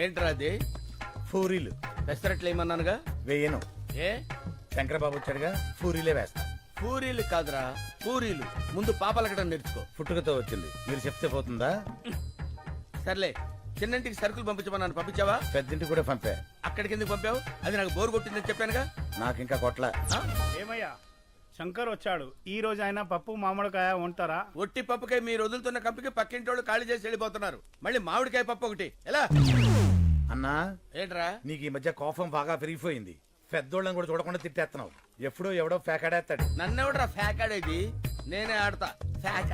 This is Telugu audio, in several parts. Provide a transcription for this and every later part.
ఏంట్రా అది? పూరీలు పెసరట్లు ఏమన్నానుగా? వేయను. ఏ శంకరబాబు వచ్చాడుగా, పూరీలే వేస్తా. పూరీలు కాదురా, పూరీలు. ముందు పాపలకడం నేర్చుకో. పుట్టుకతో వచ్చింది, మీరు చెప్తే పోతుందా? సర్లే, చిన్నంటికి సరుకులు పంపించమన్నాను, పంపించావా? పెద్దింటికి కూడా పంపా. అక్కడికి ఎందుకు పంపావు? అది నాకు బోర్ కొట్టిందని చెప్పానుగా. నాకు ఇంకా కొట్ల. ఆ? ఏమయ్యా, శంకర్ వచ్చాడు. ఈ రోజు ఆయన పప్పు మామిడికాయ ఉంటారా? ఒట్టి పప్పుకాయ మీరు వదులుతున్న కంపికి పక్కింటోళ్ళు ఖాళీ చేసి వెళ్ళిపోతున్నారు. మళ్ళీ మామిడికాయ పప్పు ఒకటి ఎలా? అన్నా, ఏంట్రా? నీకు ఈ మధ్య కోపం బాగా పెరిగిపోయింది. పెద్దోళ్ళని కూడా చూడకుండా తిట్టేస్తున్నావు. ఎప్పుడో ఎవడో ఫేకాడేస్తాడు. నన్నెవడరా ఫ్యాకాడేది? నేనే ఆడతా ఫ్యాక.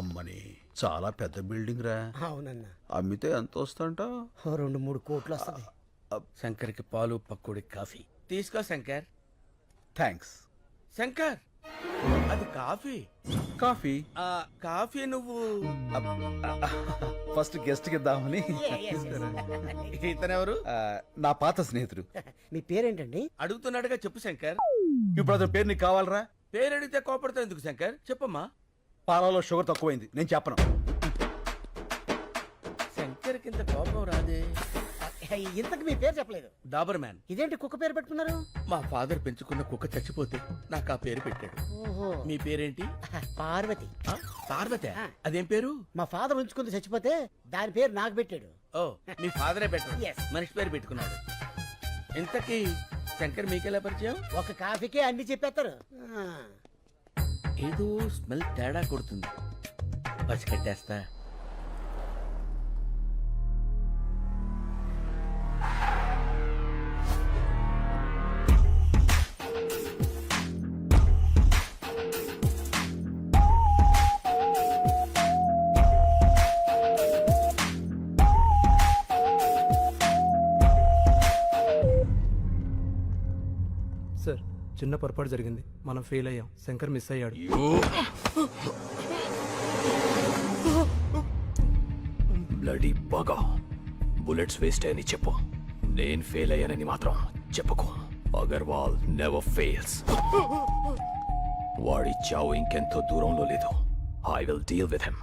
అమ్మని చాలా పెద్ద బిల్డింగ్ రా. అవునన్నా, అమ్మితే ఎంత వస్తుంట? 2-3 కోట్లు వస్తుంది. శంకర్కి పాలు పక్కుడి కాఫీ తీసుకో శంకర్. థ్యాంక్స్. శంకర్, అది కాఫీ. కాఫీ ఆ కాఫీ నువ్వు ఫస్ట్ గెస్ట్ కి ఇద్దామని. ఇతనెవరు? నా పాత స్నేహితుడు. మీ పేరేంటండి? అడుగుతున్నాడుగా, చెప్పు శంకర్. ఇప్పుడు అతని పేరు నీకు కావాలరా? పేరు అడిగితే కోపడతావు ఎందుకు శంకర్? చెప్పమ్మా. పాలలో షుగర్ తక్కువైంది, నేను చెప్పను. శంకర్ కింద కోపం రాదే. ఇంతకు మీ పేరు చెప్పలేదు. డాబర్ మ్యాన్. ఇదేంటి కుక్క పేరు పెట్టుకున్నారు? మా ఫాదర్ పెంచుకున్న కుక్క చచ్చిపోతే నాకు ఆ పేరు పెట్టాడు. ఓహో, మీ పేరేంటి? పార్వతి. ఆ, పార్వతి. అదేం పేరు? మా ఫాదర్ ఉంచుకుంది, చచ్చిపోతే దాని పేరు నాకు పెట్టాడు. ఓ, మీ ఫాదరే పెట్టాడు. Yes. మనిషి పేరు పెట్టుకున్నాడు. ఇంతకీ శంకర్ మీకెలా పరిచయం? ఒక కాఫీకే అన్ని చెప్పేస్తారు. ఏదో స్మెల్ తేడా కొడుతుంది, పసికట్టేస్తా. సార్, చిన్న పొరపాటు జరిగింది, మనం ఫెయిల్ అయ్యాం. శంకర్ మిస్ అయ్యాడు. బ్లడీ బాగా బుల్లెట్స్ వేస్ట్ అని చెప్పు. నేను ఫెయిల్ అయ్యానని మాత్రం చెప్పుకో. Agarwal never fails. వాడి చావు ఇంకెంతో దూరంలో లేదు. I will deal with him.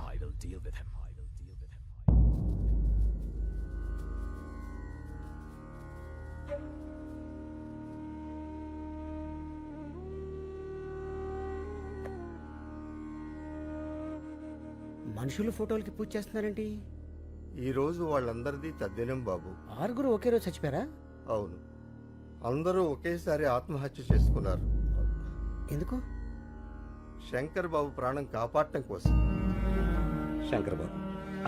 మనుషులు ఫోటోలకి పూజ చేస్తున్నారేంటి? ఈ రోజు వాళ్ళందరిది తద్దినం బాబు. 6 ఒకే రోజు చచ్చిపోయారా? అవును, అందరూ ఒకేసారి ఆత్మహత్య చేసుకున్నారు. ఎందుకు? శంకర్ బాబు ప్రాణం కాపాడటం కోసం. శంకర్ బాబు,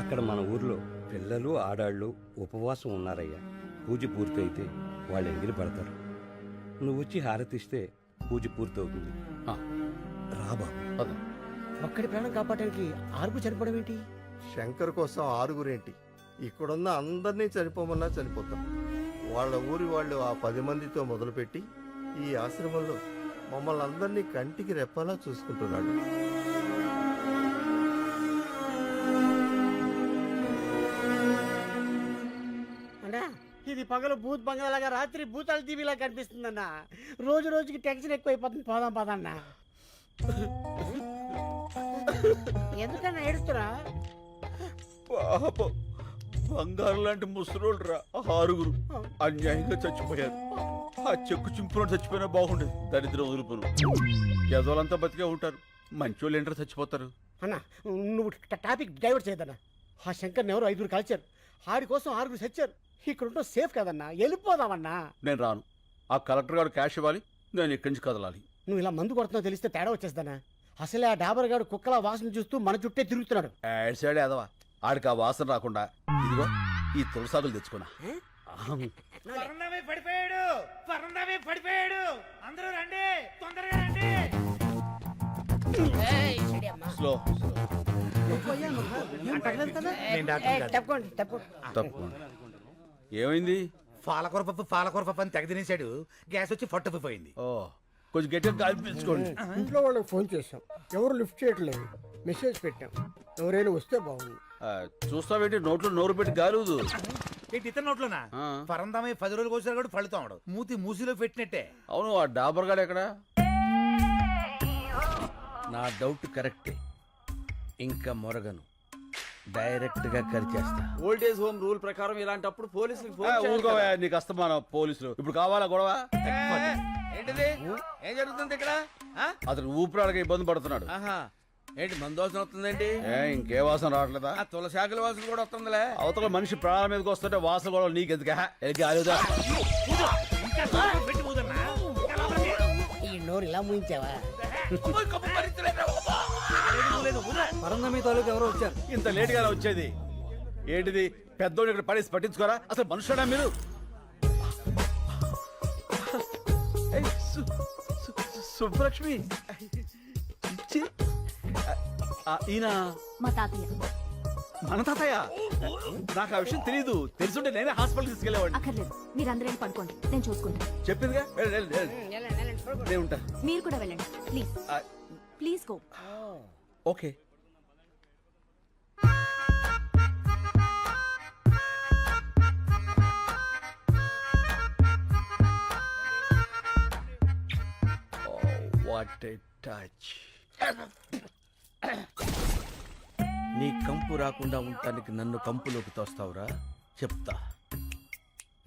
అక్కడ మన ఊర్లో పిల్లలు ఆడాళ్ళు ఉపవాసం ఉన్నారయ్యా. పూజ పూర్తయితే వాళ్ళు ఎంగిలి పడతారు. నువ్వు వచ్చి హారతిస్తే పూజ పూర్తవుతుంది. రా బాబు. ఒక్కడి ప్రాణం కాపాడడానికి 6 చనిపోవడం ఏంటి? శంకర్ కోసం 6 ఇక్కడున్న అందరినీ చనిపోమన్నా చనిపోతాం. వాళ్ళ ఊరి వాళ్ళు ఆ 10 మందితో మొదలుపెట్టి ఈ ఆశ్రమంలో మమ్మల్ని అందరినీ కంటికి రెప్పలా చూసుకుంటున్నాడు. అన్నా, ఇది పగలు భూత్ బంగాలాగా, రాత్రి భూతాల టీవీలా కనిపిస్తుందన్నా. రోజు రోజుకి టెన్షన్ ఎక్కువైపోతుంది. పోదాం పదన్నా. ఎందుకన్నా ఏడుస్తురా? పాపం, బంగారు లాంటి ముసలోళ్ళు రా 6 అన్యాయంగా చచ్చిపోయారు. ఆ చెక్కు చింపులో చచ్చిపోయినా బాగుండేది. దరిద్రం వదులుపును యజోలంతా బతికే ఉంటారు. మంచోళ్ళు ఏంటో చచ్చిపోతారు. అన్నా, నువ్వు టాపిక్ డైవర్ట్ చేయదన్నా. ఆ శంకర్ని ఎవరు 5 కాల్చారు. ఆడి కోసం 6 చచ్చారు. ఇక్కడ ఉంటే సేఫ్ కదన్నా, వెళ్ళిపోదామన్నా. నేను రాను. ఆ కలెక్టర్ గారు క్యాష్ ఇవ్వాలి, నేను ఇక్కడి నుంచి కదలాలి. నువ్వు ఇలా మందు కొడుతున్నావు తెలిస్తే తేడా వచ్చేస్తానా? అసలే ఆ డాబర్ గారు కుక్కలా వాసన చూస్తూ మన చుట్టే తిరుగుతున్నాడు. యాడ్ సైడ్ ఎదవా, ఆడికి ఆ వాసన రాకుండా ఇదిగో ఈ తులసాకులు తెచ్చుకున్నా. పడిపోయాడు. అందరూ రండి, తొందరగా రండి. స్లో తప్పకుండా. ఏమైంది? పాలకూర పప్పు అని తెగ తినేశాడు. గ్యాస్ వచ్చి ఫొట్టపోయింది. ఓ, కొంచెం గట్టిగా గాలి పీల్చుకోండి. ఇంట్లో వాళ్ళకి ఫోన్ చేశాం, ఎవరు లిఫ్ట్ చేయట్లేదు. మెసేజ్ పెట్టాం, ఎవరైనా వస్తే బాగుంది. చూస్తావేంటి, నోట్లో నోరు పెట్టి గాలుదు. ఏంటి ఇతర నోట్లోనా? పరందామే 10 రోజులకు వచ్చారు కూడా ఫలితాడు. మూతి మూసిలో పెట్టినట్టే. అవును, ఆ డాబర్ గాడు ఎక్కడ? నా డౌట్ కరెక్టే. ఇంకా మొరగను. డైరెక్ట్ గా కరిచేస్తా. ఓల్డేజ్ హోమ్ రూల్ ప్రకారం ఇలాంటప్పుడు పోలీసులకు ఊరుకోవా, నీకు అస్తమానం పోలీసులు. ఇప్పుడు కావాలా గొడవ? ఏంటిది? ఏం జరుగుతుంది ఇక్కడ? ఆ? అతను ఊపిరాడక ఇబ్బంది పడుతున్నాడు. ఆహా, ఏంటి మందు వాసన వస్తుందేంటి? ఇంకే వాసన రావట్లేదా? ఆ తులసాకుల వాసన కూడా వస్తుందిలే. అవతల మనిషి ప్రాణాల మీదకి వస్తుంటే వాసన గొడవ నీకెందుకు? ఆలోదా ఈ నోరు ఇలా ముయించావా? పరందమి తాలూకు ఎవరో వచ్చారు. ఇంత లేట్ గానే వచ్చేది ఏంటిది? పెద్దోడు ఇక్కడ పడేసి పట్టించుకోరా? అసలు మనుషుడా మీరు? ఏయ్, సుబ్బలక్ష్మి ఛీ. ఈయన మా తాతయ్య. మన తాతయ్య? నాకు ఆ విషయం తెలియదు. తెలుసుంటే నేనే హాస్పిటల్ తీసుకెళ్లేవాడిని. అక్కర్లేదు, మీరందరూ వెళ్ళి పడుకోండి, నేను చూసుకుంటాను. చెప్పిందిగా, నేను ఉంటా. మీరు కూడా వెళ్ళండి please. Please go. Okay. What a touch. నీ కంపు రాకుండా ఉండటానికి నన్ను కంపులోకి తోస్తావురా? చెప్తా,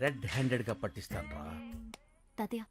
రెడ్ హ్యాండెడ్ గా పట్టిస్తాను రా. తాతయ్య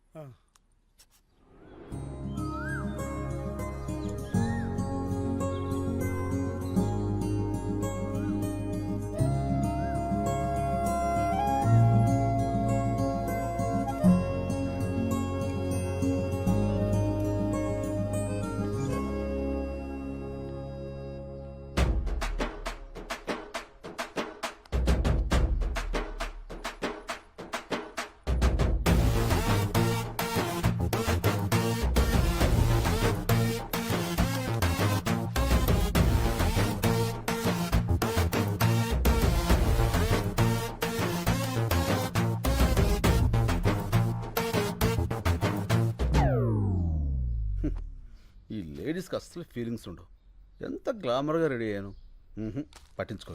ఈ లేడీస్కి అస్సలు ఫీలింగ్స్ ఉండవు. ఎంత గ్లామర్గా రెడీ అయ్యాను. పట్టించుకో.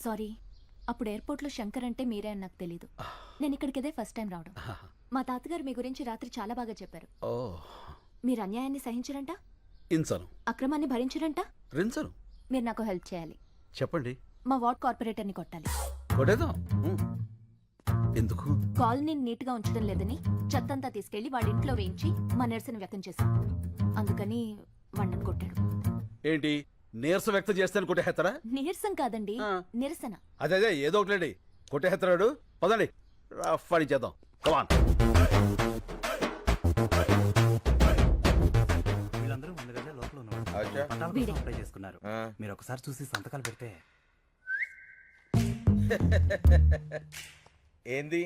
సారీ, అప్పుడు ఎయిర్పోర్ట్లో శంకర్ అంటే మీరే అని నాకు తెలీదు. నేను ఇక్కడికి ఇదే ఫస్ట్ టైం రావడం. మా తాతగారు మీ గురించి రాత్రి చాలా బాగా చెప్పారు. ఓ, మీరు అన్యాయాన్ని సహించరంట, ఇన్సను అక్రమాన్ని భరించరంట. రిన్సను. మీరు నాకు హెల్ప్ చేయాలి. చెప్పండి. మా వార్డ్ కార్పొరేటర్ని కొట్టాలి. కొట్టేద్దాం. ఎందుకు? కాలనీని నీట్గా ఉంచడం లేదని చెత్తంతా తీసుకెళ్లి వాడి ఇంట్లో వేయించి మా నిరసన వ్యక్తం చేశాం. అందుకని వండను కొట్టాడు. ఏంటి నీరసం వ్యక్తం చేస్తాను కొట్టేస్తారా? నీరసం కాదండి, నిరసన. అదే ఏదో ఒకటి కొట్టేస్తాడు. పదండి, ఫని చేద్దాం. కమాన్. వీళ్ళందరూ ముందుగానే లోపల ఉన్నారు. వీడే. అప్లై చేసుకున్నారు. మీరు ఒకసారి చూసి సంతకాలు పెడితే. ఏంది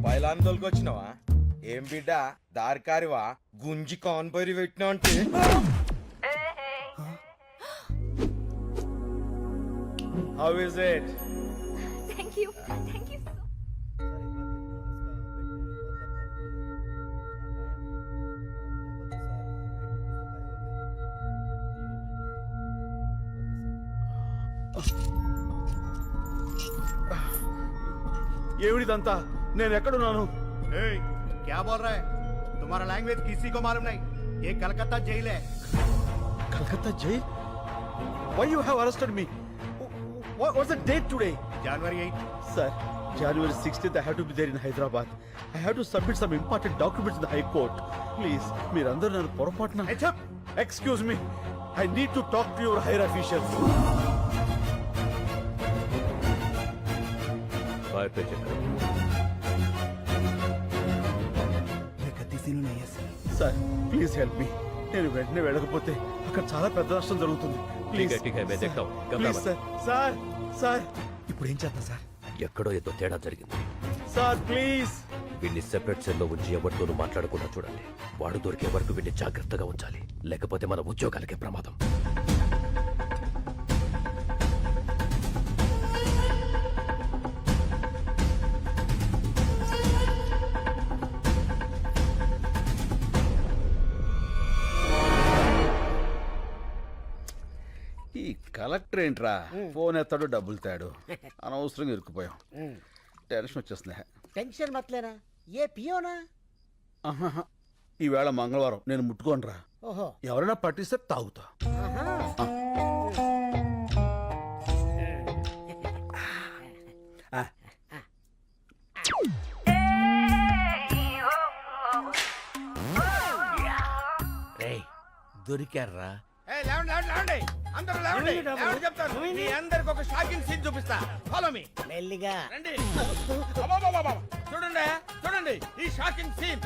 పైలాన్ తోలుకొచ్చినావా? ఏం బిడ్డ దారికారివా? గుంజి కాన్పైరి పెట్టినా అంటే how is it? Thank you, thank you. ఏమిడిదంతా? నేను ఎక్కడున్నాను? क्या बोल रहा है? तुम्हारा लैंग्वेज किसी को मालूम नहीं. ये कलकत्ता जेल है. Calcutta jail? Why you have arrested me? What's the date today? January 8. Sir, January 16th I have to be there in Hyderabad. I have to submit some important documents in the High Court. Please, మీరందరూ నన్ను పొరపాటున. Excuse me. I need to talk to your higher officials. Sir please help me. నేను వెంటనే వెళ్ళకపోతే అక్కడ చాలా పెద్ద నష్టం జరుగుతుంది. Please sir. సార్ సార్ ఇప్పుడు ఏం చేద్దాం సార్? ఎక్కడో ఏదో తేడా జరిగింది. Sir please. వీడిని సెపరేట్ సెల్లో ఉంచి ఎవరితోనూ మాట్లాడకుండా చూడండి. వాడు దొరికే వరకు వీడిని జాగ్రత్తగా ఉంచాలి, లేకపోతే మన ఉద్యోగాలకే ప్రమాదం. ఈ కలెక్టర్ ఏంట్రా ఫోన్ ఎత్తాడు డబ్బులు తాడు. అనవసరంగా ఇరుక్కుపోయాం. టెన్షన్ వచ్చేస్తుంది. టెన్షన్ మతలేనా ఏ పియోనా ఆహాహా. ఈవేళ మంగళవారం నేను ముట్టుకోనరా. ఓహో ఎవరైనా పట్టిస్తే తాగుతా. ఆహా. రేయ్ దొరికారా? అందరూ లేవండి. లేవండి చెప్తాను. మీ అందరికి ఒక షాకింగ్ సీన్ చూపిస్తా. Follow me. మెల్లిగా రండి. అబ్బబ్బబ్బబ్బ. చూడండి చూడండి ఈ షాకింగ్ సీన్.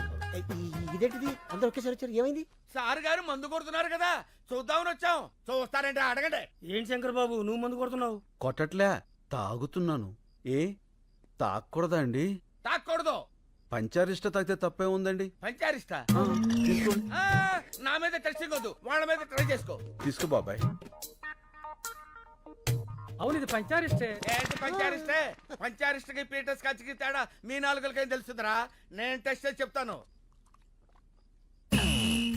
ఇదేంటిది అందరు ఒకేసారి వచ్చారు ఏమైంది సార్ గారు మందు కొడుతున్నారు కదా చూద్దామని వచ్చాం. చూస్తారంటే అడగండి. ఏంటి శంకర్ బాబు నువ్వు మందు కొడుతున్నావు కొట్టట్లే, తాగుతున్నాను. ఏ తాగకూడదా అండి? తాక్కూడదు. పంచారిష్ట తాగితే తప్పే ఉందండి. పంచారిస్తా. తీసుకోండి. నా మీద టెస్టింగ్ వద్దు, వాళ్ళ మీద ట్రై చేసుకో. తీసుకో బాబాయ్. అవును ఇది పంచారిస్తే ఏంటి పంచారిస్తే? పంచారిస్ట్కి పీటర్స్ కచ్చికి తేడా మీ నాలుగులకేం తెలుస్తుందిరా? నేను టెస్ట్ చేసి చెప్తాను.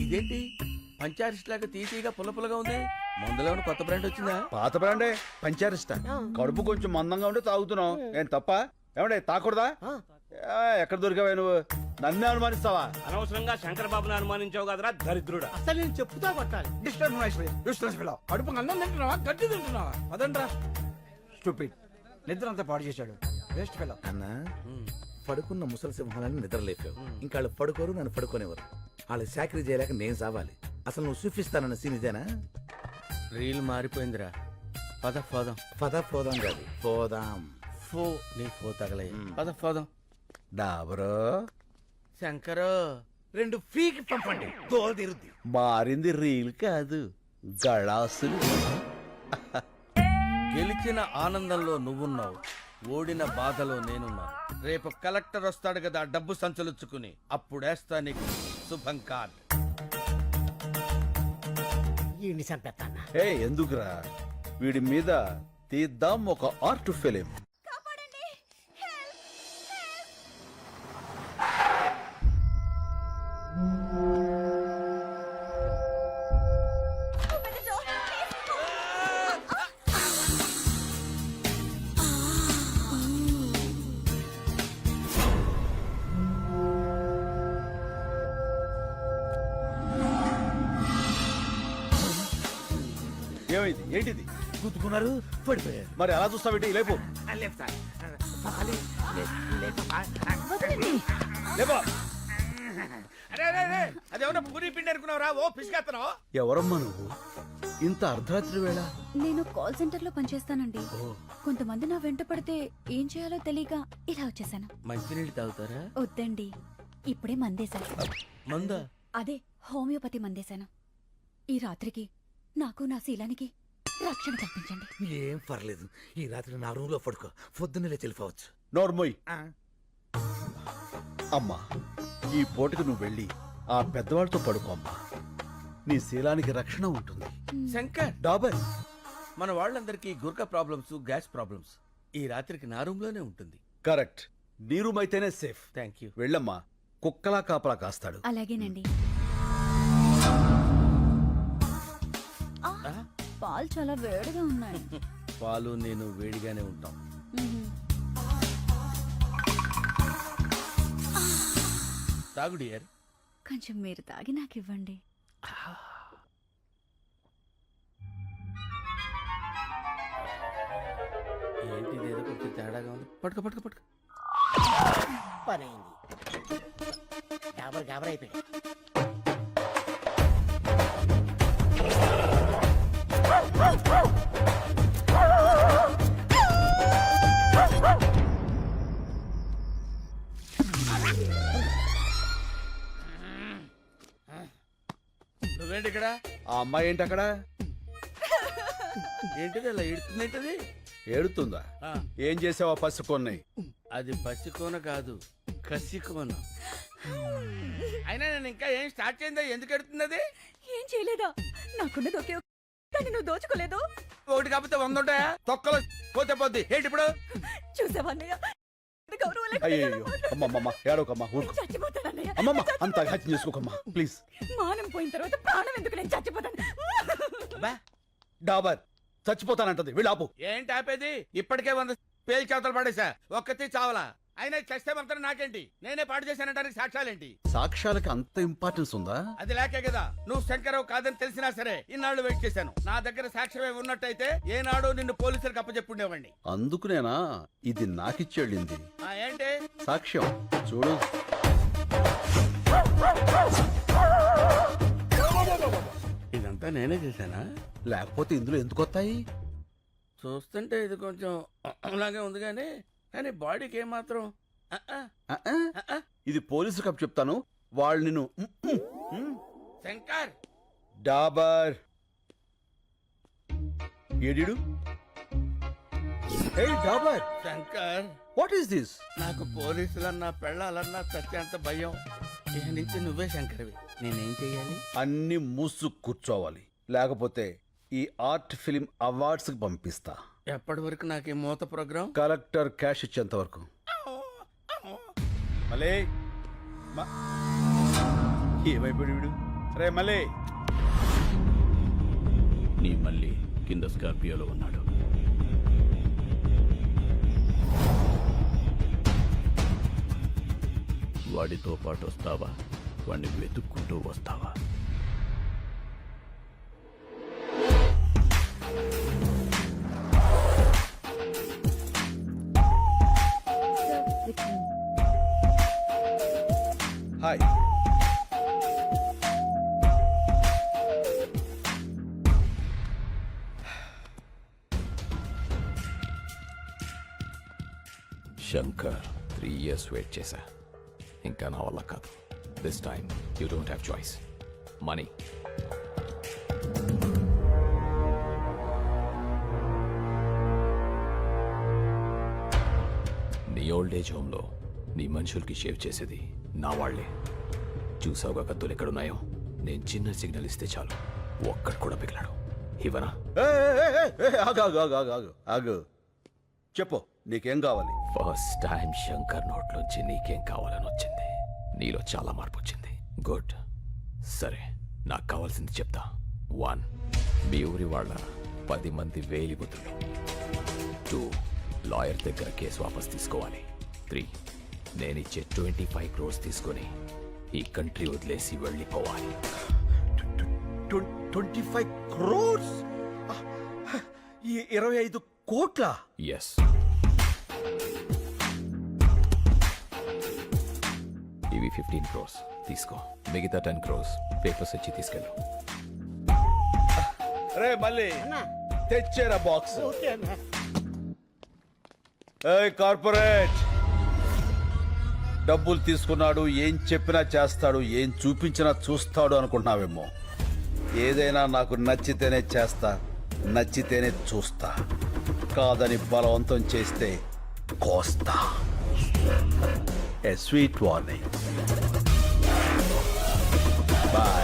ఇదేంటి పంచారిస్ట్ లాగా తీసిగా పుల్లపుల్లగా ఉంది? మందులో ఉన్న కొత్త బ్రాండ్ వచ్చిందా? పాత బ్రాండే పంచారిష్ట. కడుపు కొంచెం మందంగా ఉంటే తాగుతున్నావు. ఏం తప్ప? ఏమండే తాకూడదా? ఎక్కడ దొరికావా నువ్వు? నన్నే అనుమానిస్తావా? అనవసరంగా శంకర్ బాబుని అనుమానించావు కదరా దరిద్రుడా. అసలు నేను చెప్పుతా కొట్టాలి అడుపు అన్నం తింటున్నావా గడ్డి తింటున్నావా? అదండ్రా స్టూపిడ్. నిద్ర అంతా పాడు చేశాడు. Waste fellow. అన్న పడుకున్న ముసలి సింహాలని నిద్రలేపావు. ఇంకా వాళ్ళు పడుకోరు, నన్ను పడుకోనేవారు. వాళ్ళు చాకరీ చేయలేక నేను సావాలి. అసలు నువ్వు చూపిస్తానన్న సీన్ ఇదేనా? రీల్ మారిపోయిందిరా. పద పోదాం. పద పోదాం కాదు, పోదాం. ఫో నీ ఫో తగలయ్య. పద పోదాం. డాబరో శంకరు 2 ఫీకి పంపండి, తోలు తీరుద్ది. మారింది రీల్ కాదు, గళాసులు. గెలిచిన ఆనందంలో నువ్వున్నావు, ఓడిన బాధలో నేనున్నాను. రేపు కలెక్టర్ వస్తాడు కదా డబ్బు సంచలుచ్చుకుని, అప్పుడేస్తా నీకు శుభం కార్డ్. ఈ చంపేస్తానా ఏ ఎందుకురా? వీడి మీద తీద్దాం ఒక ఆర్ట్ ఫిలిం. ఏమైంది? ఏంటిది? గుద్దుకున్నారు, పడిపోయారు. మరి అలా చూస్తావేంటి? లేపు లేపు సార్. లేపా. అరే అరే అరే, అదేమన్నా పూరి పిండి అనుకున్నావురా? ఓ పిసికేస్తున్నావు. ఎవరమ్మా నువ్వు? ఇంత అర్ధరాత్రి వేళ? నేను కాల్ సెంటర్ లో పనిచేస్తానండి. కొంతమంది నా వెంట పడితే ఏం చేయాలో తెలియక ఇలా వచ్చేసాను. మంచినీళ్ళు తాగుతారా? వద్దండి, ఇప్పుడే మందేశాను. మందా? అదే హోమియోపతి మందేశాను. ఈ రాత్రికి నాకు నా శీలానికి రక్షణ కల్పించండి. ఏం పర్లేదు, ఈ రాత్రి నా రూమ్ లో పడుకో, పొద్దున్నే తెలిపోవచ్చు. నోర్మోయ్. అమ్మా, ఈ పూటకు నువ్వు వెళ్ళి ఆ పెద్దవాళ్ళతో పడుకో అమ్మా. నీ శీలానికి రక్షణ ఉంటుంది. శంకర్, డాబర్, మన వాళ్ళందరికీ గుర్క ప్రాబ్లమ్స్, గ్యాస్ ప్రాబ్లమ్స్. ఈ రాత్రికి నా రూమ్ లోనే ఉంటుంది. కరెక్ట్. నీ రూమ్ అయితేనే సేఫ్. Thank you. వెళ్ళమ్మా, కుక్కలా కాపలా కాస్తాడు. అలాగేనండి. పాలు చాలా వేడిగా ఉన్నాయి. పాలు నేను వేడిగానే ఉంటాం. తాగు డియర్. కొంచెం మీరు తాగి నాకు ఇవ్వండి. ఏంటిది ఏదో కొంచెం తేడాగా ఉంది. పట్టుకో పట్టుకో పట్టుకో. పని అయింది. గాబరైపోయాడు. నువ్వేంటి ఇక్కడ? ఆ అమ్మాయి ఏంటి అక్కడ? ఏంటిది అలా ఏడుతుందేంటది? ఏడుతుందా? ఏం చేసావా పసుకొన్నాయి? అది పసికోన కాదు, కసికోన. అయినా నేను ఇంకా ఏం స్టార్ట్ చేయిందా? ఎందుకు ఎడుతుంది అది? ఏం చేయలేదా? నాకున్నది ఒకే కానీ నువ్వు దోచుకోలేదు. ఒకటి కాకపోతే 100 ఉంటాయా? తొక్కలో పోతే పోద్ది. ఏంటి ఇప్పుడు? చూసావన్నయ్య, అయ్యో అమ్మమ్మ, ఏడోకమ్మా, ఊరుకో. చచ్చిపోతానన్నయ్య. అమ్మమ్మ, అంత హత్య చేసుకోకమ్మా ప్లీజ్. మానం పోయిన తర్వాత ప్రాణం ఎందుకు? నేను చచ్చిపోతాను. డాబర్ చచ్చిపోతానంటది. వీళ్ళు ఆపు. ఏంటి ఆపేది? ఇప్పటికే 100 పేలు చేతలు పడేసా, ఒక్కతి చావలా. అయినా చస్తే మాత్రం నాకేంటి, నేనే పాడు చేశానంటానికి సాక్ష్యాలేంటి? సాక్ష్యాలకి అంత ఇంపార్టెన్స్ ఉందా? అది లేకే కదా నువ్వు శంకరావు కాదని తెలిసినా సరే ఇన్నాళ్ళు వెయిట్ చేశాను. నా దగ్గర సాక్ష్యమే ఉన్నట్టయితే ఏనాడు నిన్ను పోలీసులకు అప్పచెప్పుండేవాడిని. అందుకునేనా ఇది నాకిచ్చేళ్ళింది ఏంటి సాక్ష్యం చూడు. ఇదంతా నేనే చేశానా? లేకపోతే ఇందులో ఎందుకు వస్తాయి? చూస్తుంటే ఇది కొంచెం అలాగే ఉంది కానీ బాడీకి ఏమాత్రం ఇది పోలీసు కప్ చెప్తాను. వాళ్ళు నిన్ను శంకర్ డాబర్ ఏడిడు. ఏయ్ Dabur, Shankar what is this? నాకు పోలీసులన్నా పెళ్ళాలన్నా చచ్చేంత భయం. ఇక నుంచి నువ్వే శంకర్వి. నేనేం చెయ్యాలి? అన్ని మూసు కూర్చోవాలి, లేకపోతే ఈ ఆర్ట్ ఫిలిం అవార్డ్స్ కి పంపిస్తా. ఎప్పటి వరకు నాకు ఈ మూత ప్రోగ్రాం? కలెక్టర్ క్యాష్ ఇచ్చేంత వరకు. మలే ఏమైపోయాడు వీడు? రే మలే. నీ మళ్ళీ కింద స్కార్పియోలో ఉన్నాడు. వాడితో పాటు వస్తావా? వాడిని వెతుక్కుంటూ వస్తావా? హాయ్. శంకర్ 3 years వెయిట్ చేశా. ఇంకా నా వల్ల కాదు. This time you don't have choice. Money. నీ ఓల్డ్ ఏజ్ హోమ్లో నీ మనుషులకి షేవ్ చేసేది నా వాళ్లే. చూసావుగా కత్తులు ఎక్కడున్నాయో? నేను చిన్న సిగ్నల్ ఇస్తే చాలు, ఒక్కడు కూడా పిగిలాడు. ఇవనా? ఆగు, చెప్పు నీకేం కావాలి? ఫస్ట్ టైం శంకర్ నోట్లోంచి నీకేం కావాలని వచ్చింది. నీలో చాలా మార్పు వచ్చింది. గుడ్. సరే, నాకు కావాల్సింది చెప్తా. 1, మీ ఊరి వాళ్ళ 10 మంది వేలిముద్రలు. 2, లాయర్ దగ్గర కేసు వాపస్ తీసుకోవాలి. 3, నేనిచ్చే 25 crores తీసుకొని ఈ కంట్రీ వదిలేసి వెళ్ళిపోవాలి. 25 crores? 25 కోట్ల? ఎస్. ఇవి 15 crores తీసుకో. మిగతా 10 crores పేపర్స్ ఇచ్చి తీసుకెళ్ళు. రే మళ్ళీ తెచ్చేరా బాక్స్. ఓకే అన్నా. కార్పొరేట్ డబ్బులు తీసుకున్నాడు, ఏం చెప్పినా చేస్తాడు, ఏం చూపించినా చూస్తాడు అనుకుంటున్నావేమో. ఏదైనా నాకు నచ్చితేనే చేస్తా, నచ్చితేనే చూస్తా. కాదని బలవంతం చేస్తే కోస్తా. ఏ స్వీట్ వార్నింగ్. బాయ్.